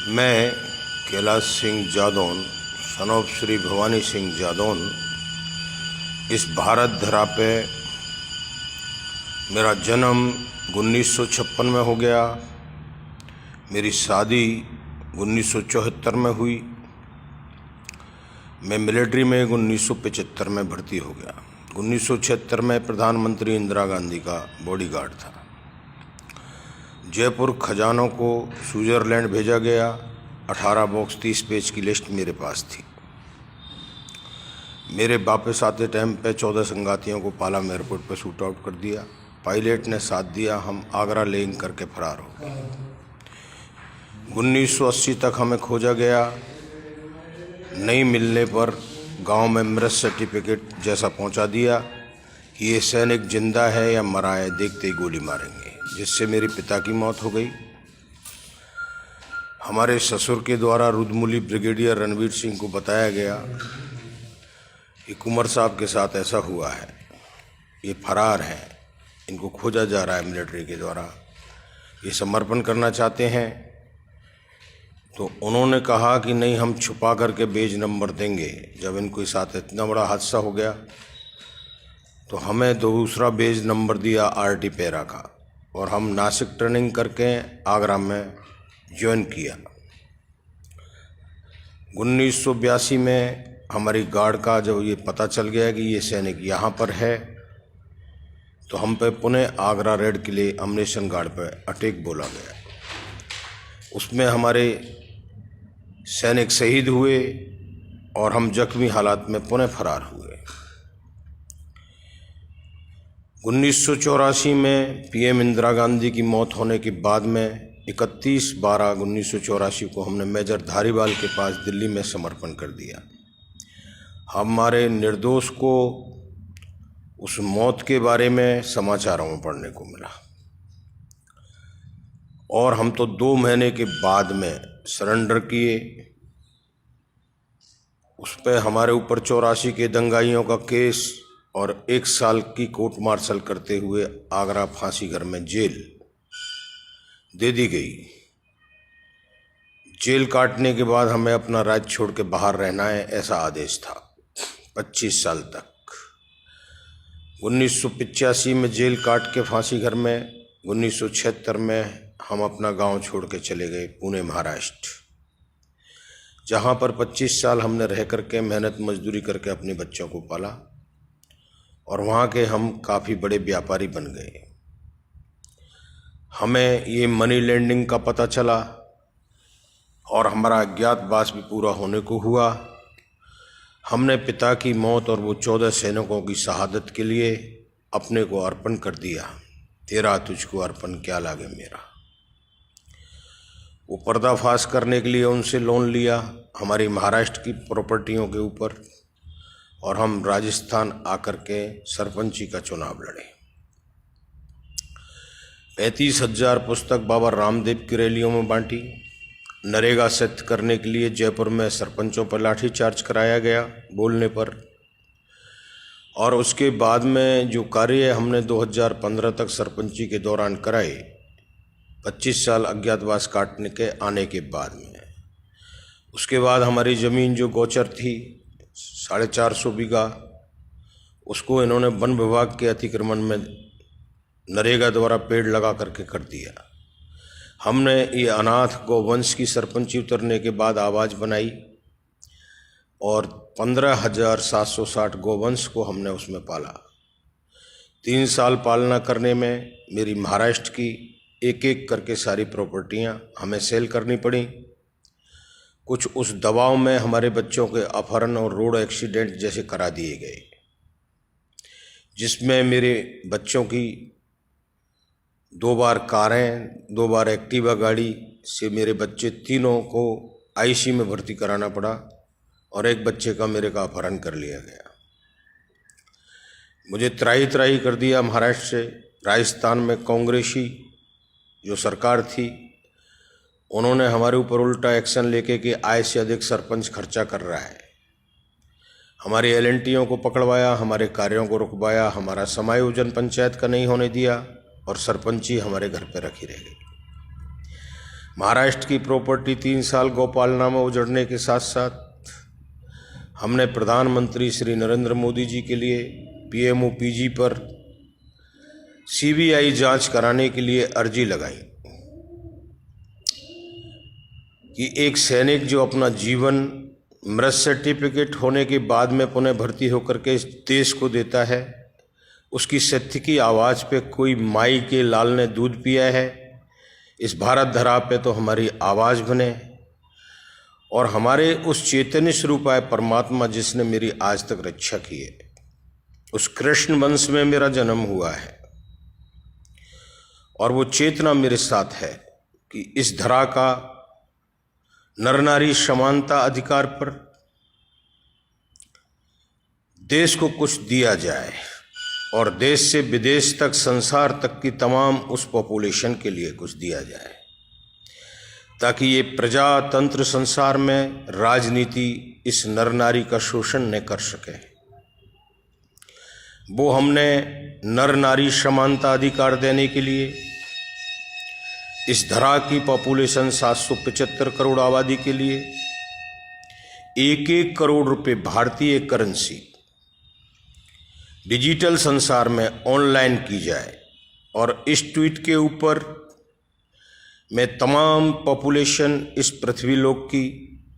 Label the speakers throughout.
Speaker 1: मैं Kailash Singh Jadaun son of Shri Bhavani Singh Jadaun इस भारत धरा पे मेरा जन्म 1956 में हो गया। मेरी शादी 1974 में हुई। मैं मिलिट्री में 1975 में भर्ती हो गया। 1976 में प्रधानमंत्री इंदिरा गांधी का बॉडीगार्ड था। जयपुर खजानों को स्विट्ज़रलैंड भेजा गया। 18 बॉक्स 30 पेज की लिस्ट मेरे पास थी। मेरे वापस आते टाइम पे 14 संगातियों को पालम एयरपोर्ट पर शूट आउट कर दिया। पायलट ने साथ दिया। हम आगरा लैंड करके फरार हो गए। 1980 तक हमें खोजा गया। नहीं मिलने पर गांव में मृत सर्टिफिकेट जैसा पहुंचा दिया कि ये सैनिक जिंदा है या मरा है, देखते ही गोली मारेंगे, जिससे मेरे पिता की मौत हो गई। हमारे ससुर के द्वारा रुद्रमूली ब्रिगेडियर रणवीर सिंह को बताया गया कि कुंवर साहब के साथ ऐसा हुआ है, ये फरार हैं, इनको खोजा जा रहा है मिलिट्री के द्वारा, ये समर्पण करना चाहते हैं। तो उन्होंने कहा कि नहीं, हम छुपा करके बेज नंबर देंगे। जब इनके साथ इतना बड़ा हादसा हो गया तो हमें दूसरा बेज नंबर दिया आरटी पैरा का, और हम नासिक ट्रेनिंग करके आगरा में ज्वाइन किया। 1982 में हमारी गार्ड का जब ये पता चल गया कि ये सैनिक यहाँ पर है, तो हम पे पुणे आगरा रेड के लिए अम्नेशन गार्ड पर अटैक बोला गया। उसमें हमारे सैनिक शहीद हुए और हम जख्मी हालात में पुणे फरार हुए। 1984 में पीएम इंदिरा गांधी की मौत होने के बाद में 31/12/1984 को हमने मेजर धारीवाल के पास दिल्ली में समर्पण कर दिया। हमारे निर्दोष को उस मौत के बारे में समाचारों में पढ़ने को मिला, और हम तो 2 महीने के बाद में सरेंडर किए। उस पर हमारे ऊपर 84 के दंगाइयों का केस और 1 साल की कोर्ट मार्शल करते हुए आगरा फांसी घर में जेल दे दी गई। जेल काटने के बाद हमें अपना राज्य छोड़ के बाहर रहना है, ऐसा आदेश था 25 साल तक। 1985 में जेल काट के फांसी घर में 1976 में हम अपना गांव छोड़ के चले गए पुणे महाराष्ट्र, जहां पर 25 साल हमने रह करके मेहनत मजदूरी करके अपने बच्चों को पाला, और वहाँ के हम काफ़ी बड़े व्यापारी बन गए। हमें ये मनी लैंडिंग का पता चला और हमारा अज्ञातवास भी पूरा होने को हुआ। हमने पिता की मौत और वो 14 सैनिकों की शहादत के लिए अपने को अर्पण कर दिया। तेरा तुझको अर्पण क्या लागे मेरा। वो पर्दाफाश करने के लिए उनसे लोन लिया हमारी महाराष्ट्र की प्रॉपर्टियों के ऊपर, और हम राजस्थान आकर के सरपंची का चुनाव लड़े। 35,000 पुस्तक बाबा रामदेव की रैलियों में बांटी। नरेगा सत्य करने के लिए जयपुर में सरपंचों पर लाठीचार्ज कराया गया बोलने पर, और उसके बाद में जो कार्य हमने 2015 तक सरपंची के दौरान कराए, 25 साल अज्ञातवास काटने के आने के बाद में, उसके बाद हमारी ज़मीन जो गोचर थी 450 बीघा, उसको इन्होंने वन विभाग के अतिक्रमण में नरेगा द्वारा पेड़ लगा करके कर दिया। हमने ये अनाथ गौवंश की सरपंची उतरने के बाद आवाज़ बनाई, और 15,760 गौवंश को हमने उसमें पाला। 3 साल पालना करने में मेरी महाराष्ट्र की एक एक करके सारी प्रॉपर्टियां हमें सेल करनी पड़ी। कुछ उस दबाव में हमारे बच्चों के अपहरण और रोड एक्सीडेंट जैसे करा दिए गए, जिसमें मेरे बच्चों की 2 बार कारें, 2 बार एक्टिवा गाड़ी से मेरे बच्चे तीनों को आईसी में भर्ती कराना पड़ा, और एक बच्चे का मेरे का अपहरण कर लिया गया। मुझे त्राही त्राही कर दिया महाराष्ट्र से। राजस्थान में कांग्रेसी जो सरकार थी, उन्होंने हमारे ऊपर उल्टा एक्शन लेके कि आय से अधिक सरपंच खर्चा कर रहा है। हमारी एलएनटीओं को पकड़वाया, हमारे कार्यों को रुकवाया, हमारा समायोजन पंचायत का नहीं होने दिया, और सरपंची हमारे घर पे रखी रह गई। महाराष्ट्र की प्रॉपर्टी 3 साल गौपालना में उजड़ने के साथ साथ हमने प्रधानमंत्री श्री नरेंद्र मोदी जी के लिए PMOPG पर CBI जांच कराने के लिए अर्जी लगाई कि एक सैनिक जो अपना जीवन मृत सर्टिफिकेट होने के बाद में पुनः भर्ती होकर के इस देश को देता है, उसकी सत्य की आवाज़ पे कोई माई के लाल ने दूध पिया है, इस भारत धरा पे तो हमारी आवाज़ बने और हमारे उस चैतन्य स्वरूप आए परमात्मा जिसने मेरी आज तक रक्षा की है, उस कृष्ण वंश में मेरा जन्म हुआ है और वो चेतना मेरे साथ है कि इस धरा का नर नारी समानता अधिकार पर देश को कुछ दिया जाए और देश से विदेश तक संसार तक की तमाम उस पॉपुलेशन के लिए कुछ दिया जाए ताकि ये प्रजातंत्र संसार में राजनीति इस नर नारी का शोषण न कर सके। वो हमने नर नारी समानता अधिकार देने के लिए इस धरा की पॉपुलेशन 775 करोड़ आबादी के लिए 1-1 करोड़ रुपए भारतीय करेंसी डिजिटल संसार में ऑनलाइन की जाए और इस ट्वीट के ऊपर मैं तमाम पॉपुलेशन इस पृथ्वी लोक की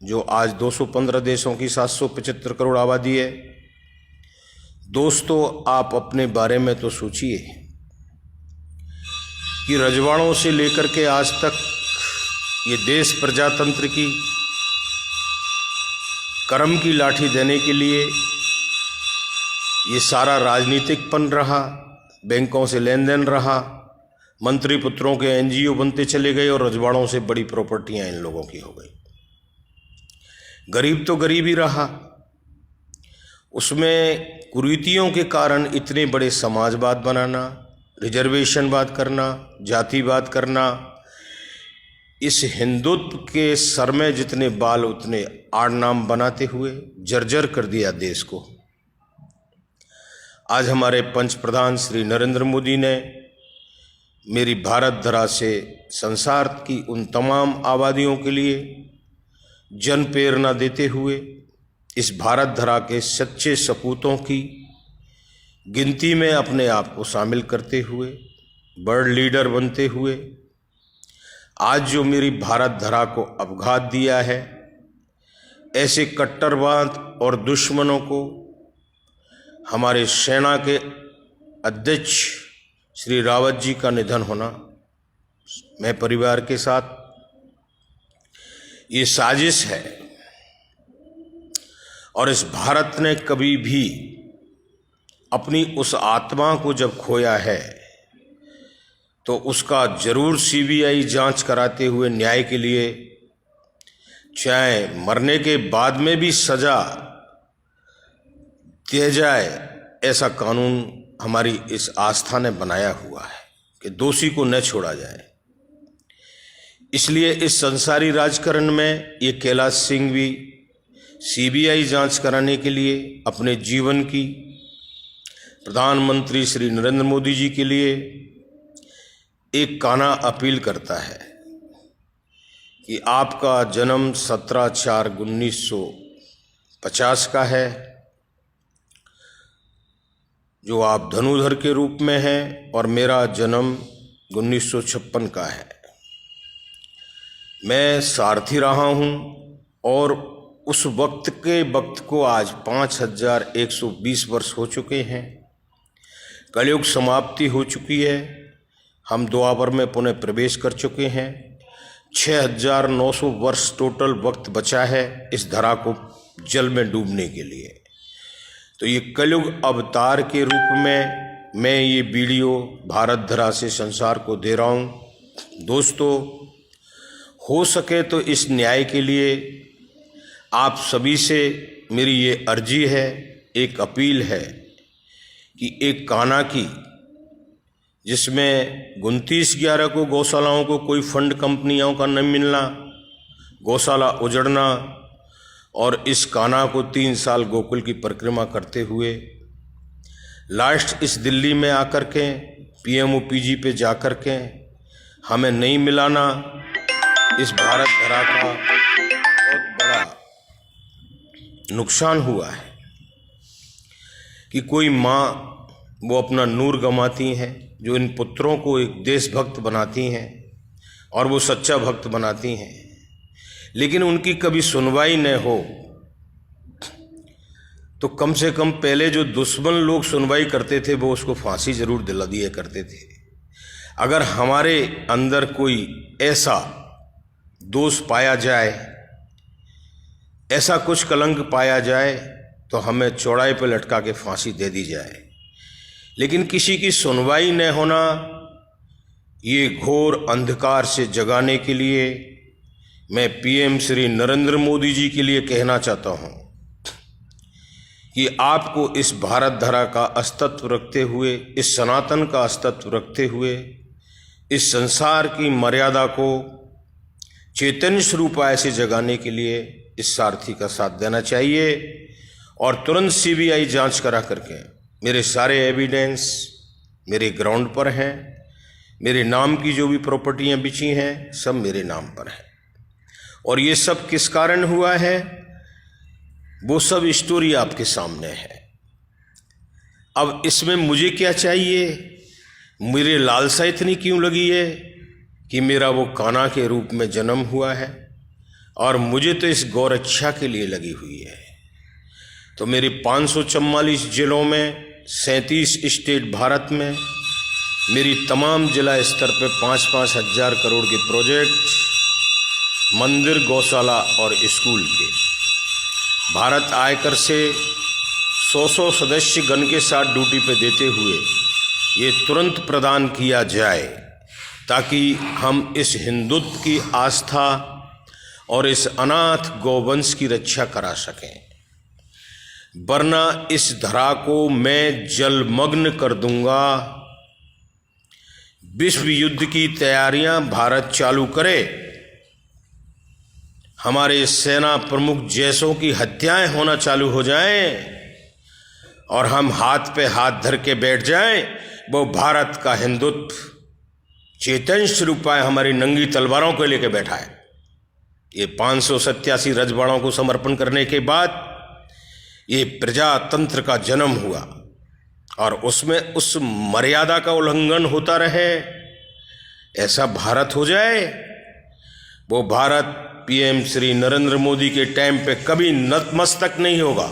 Speaker 1: जो आज 215 देशों की 775 करोड़ आबादी है, दोस्तों आप अपने बारे में तो सोचिए कि रजवाड़ों से लेकर के आज तक ये देश प्रजातंत्र की कर्म की लाठी देने के लिए ये सारा राजनीतिकपन रहा, बैंकों से लेन देन रहा, मंत्री पुत्रों के NGO बनते चले गए और रजवाड़ों से बड़ी प्रॉपर्टियां इन लोगों की हो गई। गरीब तो गरीब ही रहा, उसमें कुरीतियों के कारण इतने बड़े समाजवाद बनाना, रिजर्वेशनवाद करना, जातिवाद करना, इस हिंदुत्व के सर में जितने बाल उतने आड़ नाम बनाते हुए जर्जर कर दिया देश को। आज हमारे पंच प्रधान श्री नरेंद्र मोदी ने मेरी भारत धरा से संसार की उन तमाम आबादियों के लिए जन प्रेरणा देते हुए इस भारत धरा के सच्चे सपूतों की गिनती में अपने आप को शामिल करते हुए वर्ल्ड लीडर बनते हुए आज जो मेरी भारत धरा को अपघात दिया है, ऐसे कट्टरवाद और दुश्मनों को हमारे सेना के अध्यक्ष श्री रावत जी का निधन होना, मैं परिवार के साथ ये साजिश है और इस भारत ने कभी भी अपनी उस आत्मा को जब खोया है तो उसका जरूर CBI जांच कराते हुए न्याय के लिए, चाहे मरने के बाद में भी सजा दिया जाए, ऐसा कानून हमारी इस आस्था ने बनाया हुआ है कि दोषी को न छोड़ा जाए। इसलिए इस संसारी राजकारण में ये कैलाश सिंह भी CBI जांच कराने के लिए अपने जीवन की प्रधानमंत्री श्री नरेंद्र मोदी जी के लिए एक काना अपील करता है कि आपका जन्म 17/4/1950 का है, जो आप धनुधर के रूप में हैं, और मेरा जन्म 1956 का है। मैं सारथी रहा हूं और उस वक्त को आज 5120 वर्ष हो चुके हैं। कलयुग समाप्ति हो चुकी है, हम द्वापर में पुनः प्रवेश कर चुके हैं। 6900 वर्ष टोटल वक्त बचा है इस धरा को जल में डूबने के लिए। तो ये कलयुग अवतार के रूप में मैं ये वीडियो भारत धरा से संसार को दे रहा हूँ। दोस्तों, हो सके तो इस न्याय के लिए आप सभी से मेरी ये अर्जी है, एक अपील है कि एक काना की जिसमें 29/11 को गौशालाओं को कोई फंड कंपनियों का न मिलना, गौशाला उजड़ना और इस काना को 3 साल गोकुल की परिक्रमा करते हुए लास्ट इस दिल्ली में आकर के PMOPG पे जाकर के हमें नहीं मिलाना, इस भारत धरा का बहुत बड़ा नुकसान हुआ है कि कोई माँ वो अपना नूर गंवाती हैं, जो इन पुत्रों को एक देशभक्त बनाती हैं और वो सच्चा भक्त बनाती हैं, लेकिन उनकी कभी सुनवाई न हो तो कम से कम पहले जो दुश्मन लोग सुनवाई करते थे वो उसको फांसी जरूर दिला दिया करते थे। अगर हमारे अंदर कोई ऐसा दोष पाया जाए, ऐसा कुछ कलंक पाया जाए तो हमें चौड़ाई पर लटका के फांसी दे दी जाए, लेकिन किसी की सुनवाई न होना, ये घोर अंधकार से जगाने के लिए मैं पीएम श्री नरेंद्र मोदी जी के लिए कहना चाहता हूँ कि आपको इस भारत धरा का अस्तित्व रखते हुए, इस सनातन का अस्तित्व रखते हुए, इस संसार की मर्यादा को चैतन्य स्वरूप ऐसे जगाने के लिए इस सारथी का साथ देना चाहिए और तुरंत सीबीआई जांच करा करके मेरे सारे एविडेंस मेरे ग्राउंड पर हैं, मेरे नाम की जो भी प्रॉपर्टियां बिची हैं सब मेरे नाम पर हैं, और ये सब किस कारण हुआ है वो सब स्टोरी आपके सामने है। अब इसमें मुझे क्या चाहिए, मेरे लालसा इतनी क्यों लगी है कि मेरा वो कान्हा के रूप में जन्म हुआ है, और मुझे तो इस गौरक्षा के लिए लगी हुई है। तो मेरे 544 जिलों में 37 स्टेट भारत में मेरी तमाम जिला स्तर पे 5-5 हज़ार करोड़ के प्रोजेक्ट, मंदिर, गौशाला और स्कूल के भारत आयकर से 100 सदस्य गण के साथ ड्यूटी पे देते हुए ये तुरंत प्रदान किया जाए, ताकि हम इस हिंदुत्व की आस्था और इस अनाथ गौवंश की रक्षा करा सकें, वरना इस धरा को मैं जलमग्न कर दूंगा। विश्व युद्ध की तैयारियां भारत चालू करे, हमारे सेना प्रमुख जैसों की हत्याएं होना चालू हो जाएं और हम हाथ पे हाथ धर के बैठ जाएं, वो भारत का हिंदुत्व चैतन्य स्वरूप हमारी नंगी तलवारों को लेकर बैठा है। ये 587 रजवाड़ों को समर्पण करने के बाद ये प्रजातंत्र का जन्म हुआ, और उसमें उस मर्यादा का उल्लंघन होता रहे, ऐसा भारत हो जाए। वो भारत पीएम श्री नरेंद्र मोदी के टाइम पे कभी नतमस्तक नहीं होगा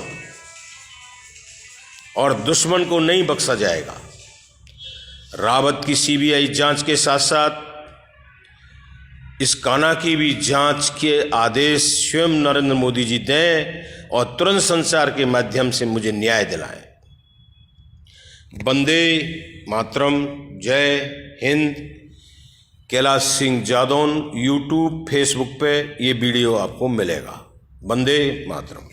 Speaker 1: और दुश्मन को नहीं बख्शा जाएगा। रावत की सीबीआई जांच के साथ साथ इस कान्हा की भी जांच के आदेश स्वयं नरेंद्र मोदी जी दें और तुरंत संचार के माध्यम से मुझे न्याय दिलाएं। वंदे मातरम, जय हिंद। कैलाश सिंह जादौन यूट्यूब, फेसबुक पे ये वीडियो आपको मिलेगा। वंदे मातरम।